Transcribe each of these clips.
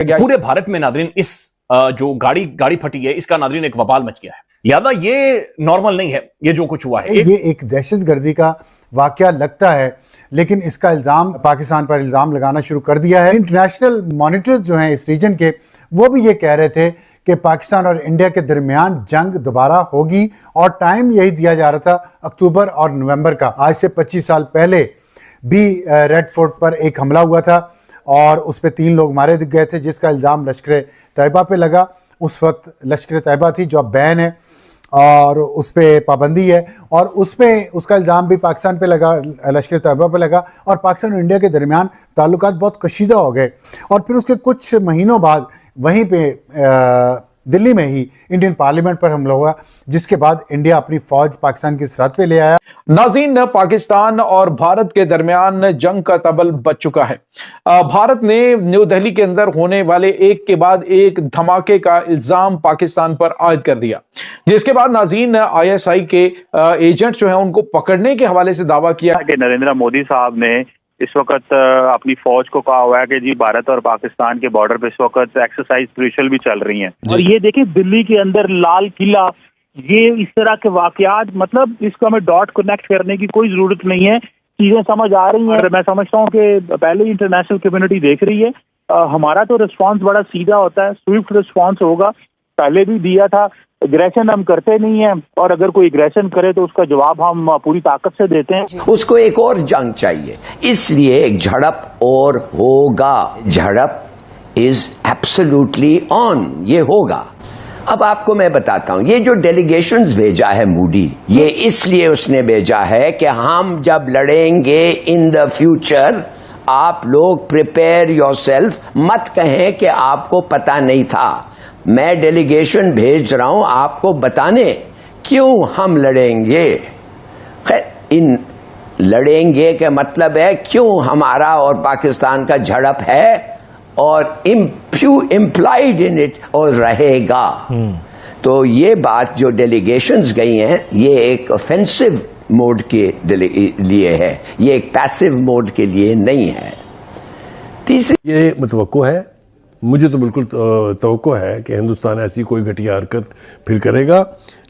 पूरे भारत में नादरीन इस जो गाड़ी फटी है इसका नादरीन एक वबाल मच गया है। लिहाजा ये नॉर्मल नहीं है, ये जो कुछ हुआ है ये एक दहशतगर्दी का वाकया लगता है, लेकिन इसका इल्ज़ाम पाकिस्तान पर इल्ज़ाम लगाना शुरू कर दिया है। इंटरनेशनल मॉनिटर्स जो हैं इस रीजन के, वो भी ये कह रहे थे कि पाकिस्तान और इंडिया के दरमियान जंग दोबारा होगी, और टाइम यही दिया जा रहा था अक्टूबर और नवंबर का। आज से 25 साल पहले भी रेड फोर्ट पर एक हमला हुआ था और उस पर 3 लोग मारे गए थे, जिसका इल्ज़ाम लश्कर तैयबा पे लगा। उस वक्त लश्कर तैयबा थी जो अब बैन है और उस पर पाबंदी है, और उसका इल्ज़ाम भी पाकिस्तान पे लगा, लश्कर तैयबा पे लगा, और पाकिस्तान और इंडिया के दरमियान ताल्लुकात बहुत कशीदा हो गए। और फिर उसके कुछ महीनों बाद वहीं पे दिल्ली में ही इंडियन पार्लियामेंट पर हमला हुआ, जिसके बाद इंडिया अपनी फौज पाकिस्तान की सरहद पे ले आया। नाज़रीन, पाकिस्तान और भारत के दरमियान जंग का तबल बच चुका है। भारत ने न्यू दिल्ली के अंदर होने वाले एक के बाद एक धमाके का इल्जाम पाकिस्तान पर आयद कर दिया, जिसके बाद नाज़रीन ISI के एजेंट जो हैं उनको पकड़ने के हवाले से दावा किया कि नरेंद्र मोदी साहब ने इस वक्त अपनी फौज को कहा हुआ है कि जी भारत और पाकिस्तान के बॉर्डर पे इस वक्त एक्सरसाइज स्पिरिचुअल भी चल रही हैं। और ये देखिए दिल्ली के अंदर लाल किला, ये इस तरह के वाकयात, मतलब इसको हमें डॉट कनेक्ट करने की कोई जरूरत नहीं है, चीजें समझ आ रही हैं। मैं समझता हूँ कि पहले ही इंटरनेशनल कम्युनिटी देख रही है। हमारा तो रिस्पॉन्स बड़ा सीधा होता है, स्विफ्ट रिस्पॉन्स होगा, पहले भी दिया था। एग्रेशन हम करते नहीं है, और अगर कोई एग्रेशन करे तो उसका जवाब हम पूरी ताकत से देते हैं। उसको एक और जंग चाहिए, इसलिए एक झड़प और होगा। झड़प इज एब्सोल्युटली ऑन, ये होगा। अब आपको मैं बताता हूं, ये जो डेलीगेशंस भेजा है मूडी, ये इसलिए उसने भेजा है कि हम जब लड़ेंगे इन द फ्यूचर, आप लोग प्रिपेयर योरसेल्फ, मत कहें कि आपको पता नहीं था। मैं डेलीगेशन भेज रहा हूं आपको बताने क्यों हम लड़ेंगे। खैर, इन लड़ेंगे का मतलब है क्यों हमारा और पाकिस्तान का झड़प है, और इम्प्लाइड इन इट और रहेगा। तो ये बात जो डेलीगेशंस गई हैं, ये एक ऑफेंसिव मोड के लिए है, ये एक पैसिव मोड के लिए नहीं है। तीसरी, ये मुतवक्को है, मुझे तो बिल्कुल तवक्को है कि हिंदुस्तान ऐसी कोई घटिया हरकत फिर करेगा।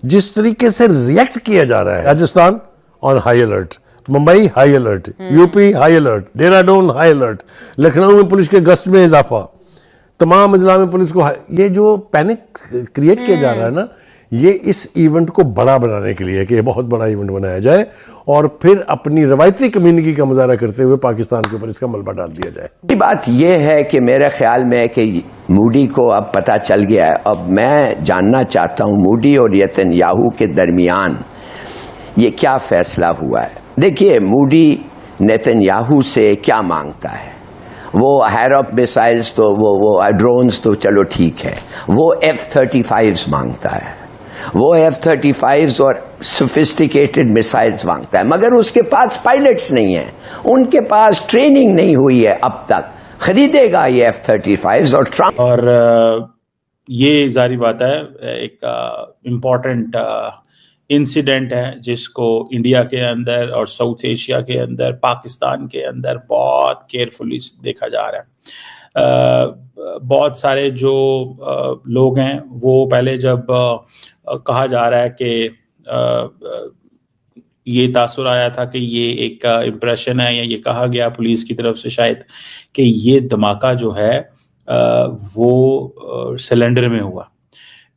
जिस तरीके से रिएक्ट किया जा रहा है, Rajasthan on high alert, Mumbai high alert, UP high alert, Dehradun high alert, Lucknow में पुलिस के गश्त में इजाफा, तमाम अजला में पुलिस को, ये जो पैनिक क्रिएट किया जा रहा है ना, ये इस इवेंट को बड़ा बनाने के लिए कि ये बहुत बड़ा इवेंट बनाया जाए और फिर अपनी रवायती कम्युनिटी का मुजाहरा करते हुए पाकिस्तान के ऊपर इसका मलबा डाल दिया जाए। बात यह है कि मेरे ख्याल में कि मूडी को अब पता चल गया है। अब मैं जानना चाहता हूं मूडी और नेतन्याहू के दरमियान ये क्या फैसला हुआ है। देखिए, मूडी नेतन्याहू से क्या मांगता है, वो हैरप मिसाइल्स तो वो ड्रोन्स तो चलो ठीक है, वो F-35 मांगता है, वो F-35 और सोफिस्टिकेटेड मिसाइल्स मांगता है, मगर उसके पास पायलट्स नहीं है, उनके पास ट्रेनिंग नहीं हुई है अब तक। खरीदेगा ये F-35 और ट्रम्प। और ये जारी बात है, एक इम्पॉर्टेंट इंसिडेंट है जिसको इंडिया के अंदर और साउथ एशिया के अंदर, पाकिस्तान के अंदर बहुत केयरफुली देखा जा रहा है। बहुत सारे जो लोग हैं वो पहले जब कहा जा रहा है कि ये तासुर आया था कि ये एक इम्प्रेशन है, या ये कहा गया पुलिस की तरफ से शायद कि ये धमाका जो है वो सिलेंडर में हुआ।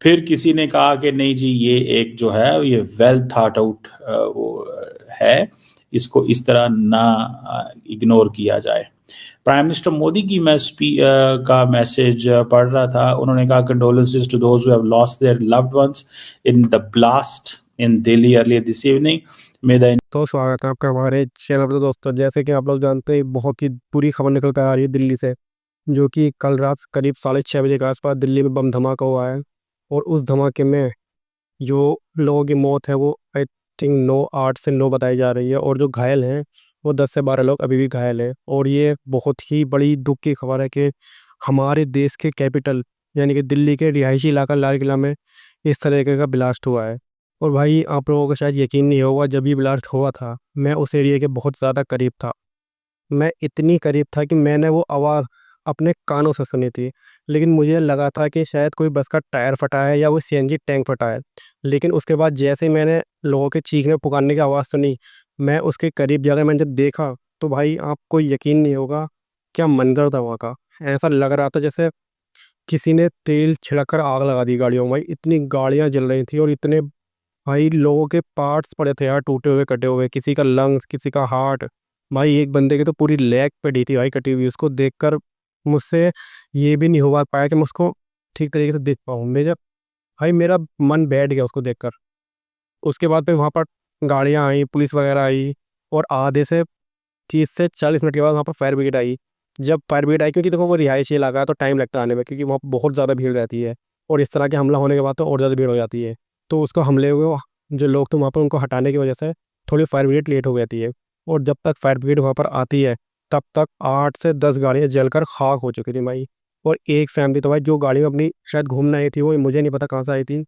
फिर किसी ने कहा कि नहीं जी, ये एक जो है ये वेल थॉट आउट वो है, इसको इस तरह ना इग्नोर किया जाए। प्राइम मिनिस्टर मोदी की मैं का मैसेज पढ़ रहा था, उन्होंने कहा condolences to those who have lost their loved ones in the blast in Delhi earlier this evening. तो स्वागत है आपका हमारे चैनल पर। दोस्तों, जैसे कि आप लोग जानते हैं, बहुत ही बुरी खबर निकल कर आ रही है दिल्ली से, जो कि कल रात करीब 6:30 बजे के आसपास दिल्ली में बम धमाका हुआ है, और उस धमाके में जो लोगों की मौत है वो आई थिंक 8 से 9 बताई जा रही है, और जो घायल हैं वो 10 से 12 लोग अभी भी घायल हैं। और ये बहुत ही बड़ी दुख की खबर है कि हमारे देश के कैपिटल यानी कि दिल्ली के रिहायशी इलाका लाल किला में इस तरीके का ब्लास्ट हुआ है। और भाई, आप लोगों को शायद यकीन नहीं होगा, जब ये ब्लास्ट हुआ था मैं उस एरिया के बहुत ज़्यादा करीब था। मैं इतनी करीब था कि मैंने वो आवाज़ अपने कानों से सुनी थी। लेकिन मुझे लगा था कि शायद कोई बस का टायर फटा है या वो सीएनजी टैंक फटा है। लेकिन उसके बाद जैसे ही मैंने लोगों के चीखने पुकारने की आवाज़ सुनी, मैं उसके करीब जाकर मैंने जब देखा, तो भाई आपको यकीन नहीं होगा, क्या मंज़र था वहाँ का। ऐसा लग रहा था जैसे किसी ने तेल छिड़क कर आग लगा दी गाड़ियों में। भाई इतनी गाड़ियाँ जल रही थी और इतने भाई लोगों के पार्ट्स पड़े थे यार, टूटे हुए, कटे हुए, किसी का लंग्स, किसी का हार्ट। भाई एक बंदे की तो पूरी लेग पड़ी थी भाई कटी हुई। उसको देखकर मुझसे ये भी नहीं हो पाया कि मैं उसको ठीक तरीके से देख पाऊँ। मेरा मन बैठ गया उसको देखकर। उसके बाद फिर वहाँ पर गाड़ियाँ आई, पुलिस वगैरह आई, और आधे से 30 से 40 मिनट के बाद वहाँ पर फायर ब्रिगेड आई। जब फायर ब्रिगेड आई, क्योंकि देखो वो रिहायशी इलाका है तो टाइम लगता है आने में, क्योंकि वहाँ बहुत ज़्यादा भीड़ रहती है, और इस तरह के हमला होने के बाद तो और ज़्यादा भीड़ हो जाती है। तो उसको हमले हुए जो लोग थे वहाँ पर, उनको हटाने की वजह से थोड़ी फायर ब्रिगेड लेट हो जाती है। और जब तक फायर ब्रिगेड वहाँ पर आती है, तब तक 8 से 10 गाड़ियाँ जलकर खाक हो चुकी थी भाई। और एक फैमिली तो भाई जो गाड़ी में अपनी शायद घूमने आई थी, वो मुझे नहीं पता कहाँ से आई थी,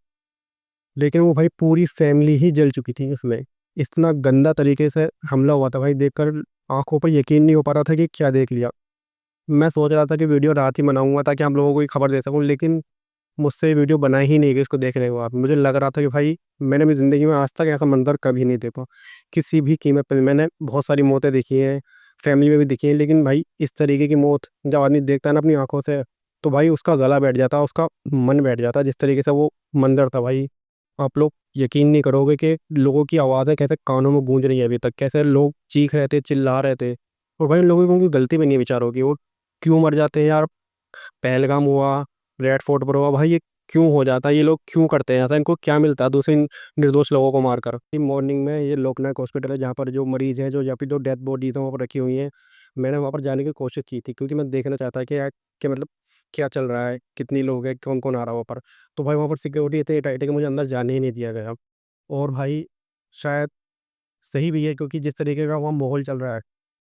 लेकिन वो भाई पूरी फैमिली ही जल चुकी थी उसमें। इतना गंदा तरीके से हमला हुआ था भाई, देखकर आंखों पर यकीन नहीं हो पा रहा था कि क्या देख लिया। मैं सोच रहा था कि वीडियो रात ही बनाऊंगा ताकि हम लोगों को ये खबर दे सकूं, लेकिन मुझसे ये वीडियो बना ही नहीं गई इसको देखने के बाद। मुझे लग रहा था कि भाई मैंने अपनी ज़िंदगी में आज तक ऐसा मंजर कभी नहीं देखा किसी भी कीमत पर। मैंने बहुत सारी मौतें देखी हैं, फैमिली में भी देखी हैं, लेकिन भाई इस तरीके की मौत जब आदमी देखता है ना अपनी आंखों से, तो भाई उसका गला बैठ जाता है, उसका मन बैठ जाता है। जिस तरीके से वो मंजर था भाई, आप लोग यकीन नहीं करोगे कि लोगों की आवाज़ें कैसे कानों में गूंज रही है अभी तक, कैसे लोग चीख रहे थे, चिल्ला रहे थे। और भाई उन लोगों की कोई गलती भी नहीं है बेचारों की, वो क्यों मर जाते हैं यार। पहलगाम हुआ, रेड फोर्ट पर हुआ, भाई ये क्यों हो जाता है, ये लोग क्यों करते हैं ऐसा, इनको क्या मिलता है दूसरे निर्दोष लोगों को मारकर। मॉर्निंग में ये लोकनायक हॉस्पिटल है जहाँ पर जो मरीज़ हैं, जो या फिर जो डेथ बॉडीज़ हैं वहाँ पर रखी हुई हैं, मैंने वहाँ पर जाने की कोशिश की थी, क्योंकि मैं देखना चाहता कि यार कि मतलब क्या चल रहा है, कितनी लोग हैं, कौन कौन आ रहा है वहाँ पर। तो भाई वहाँ पर सिक्योरिटी इतनी टाइट है कि मुझे अंदर जाने ही नहीं दिया गया। और भाई शायद सही भी है, क्योंकि जिस तरीके का वहाँ माहौल चल रहा है,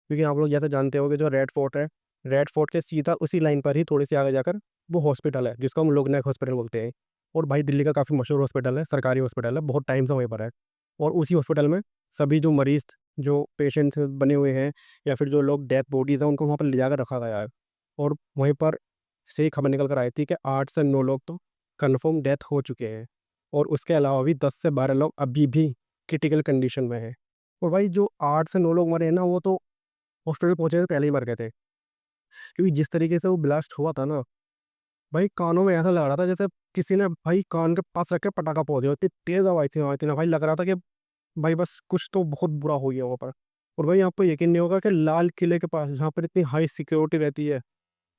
क्योंकि आप लोग जैसे जानते हो कि जो रेड फोर्ट है, रेड फोर्ट के सीधा उसी लाइन पर ही थोड़ी सी आगे जाकर वो हॉस्पिटल है जिसको हम लोकनायक हॉस्पिटल बोलते हैं। और भाई दिल्ली का काफ़ी मशहूर हॉस्पिटल है, सरकारी हॉस्पिटल है, बहुत टाइम से वहीं पर है। और उसी हॉस्पिटल में सभी जो मरीज, जो पेशेंट बने हुए हैं, या फिर जो लोग डेथ बॉडीज़ हैं, उनको वहाँ पर ले जाकर रखा गया है। और वहीं पर से ही खबर निकल कर आई थी कि 8 से 9 लोग तो कन्फर्म डेथ हो चुके हैं, और उसके अलावा भी 10 से 12 लोग अभी भी क्रिटिकल कंडीशन में हैं। और भाई जो 8 से 9 लोग मरे हैं ना, वो तो हॉस्पिटल पहुँचे से पहले ही मर गए थे, क्योंकि जिस तरीके से वो ब्लास्ट हुआ था ना, भाई कानों में ऐसा लग रहा था जैसे किसी ने भाई कान के पास रख के पटाखा फोड़ दिया। इतनी तेज़ आवाज़ थी ना भाई, लग रहा था कि भाई बस कुछ तो बहुत बुरा हो गया वहाँ पर। और भाई आपको यकीन नहीं होगा कि लाल किले के पास, जहाँ पर इतनी हाई सिक्योरिटी रहती है,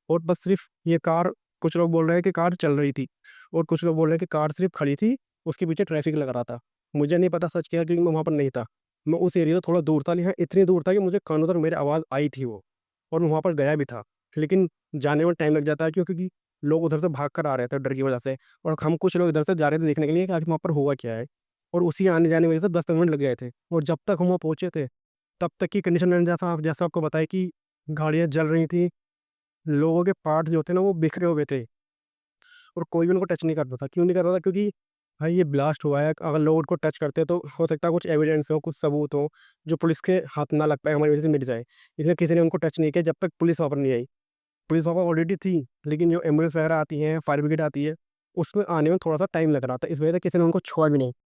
और बस सिर्फ ये कार, कुछ लोग बोल रहे हैं कि कार चल रही थी, और कुछ लोग बोल रहे हैं कि कार सिर्फ खड़ी थी, उसके पीछे ट्रैफिक लग रहा था। मुझे नहीं पता सच क्या है, क्योंकि मैं वहाँ पर नहीं था। मैं उस एरिया से थोड़ा दूर था, लेकिन इतनी दूर था कि मुझे कानों तक मेरी आवाज़ आई थी वो, और मैं वहाँ पर गया भी था। लेकिन जाने में टाइम लग जाता है, क्योंकि लोग उधर से भाग कर आ रहे थे डर की वजह से, और हम कुछ लोग इधर से जा रहे थे देखने के लिए कि आखिर वहाँ पर हुआ क्या है। और उसी आने जाने की वजह से 10 मिनट लग गए थे, और जब तक हम वहाँ पहुँचे थे, तब तक की कंडीशन मैंने जैसा आपको बताया कि गाड़ियाँ जल रही थी, लोगों के पार्ट्स जो थे ना वो बिखरे हुए थे, और कोई भी उनको टच नहीं कर रहा था। क्यों नहीं कर रहा था? क्योंकि भाई ये ब्लास्ट हुआ है, अगर लोग उनको टच करते हैं तो हो सकता है कुछ एविडेंस हो, कुछ सबूत हो, जो पुलिस के हाथ ना लग पाए, हमारी वजह से मिट जाए। इसलिए किसी ने उनको टच नहीं किया जब तक पुलिस वहाँ पर नहीं आई। पुलिस वहाँ पर ऑलरेडी थी, लेकिन जो एम्बुलेंस वगैरह आती हैं, फायर ब्रिगेड आती है, उसमें आने में थोड़ा सा टाइम लग रहा था, इस वजह से किसी ने उनको छुआ भी नहीं।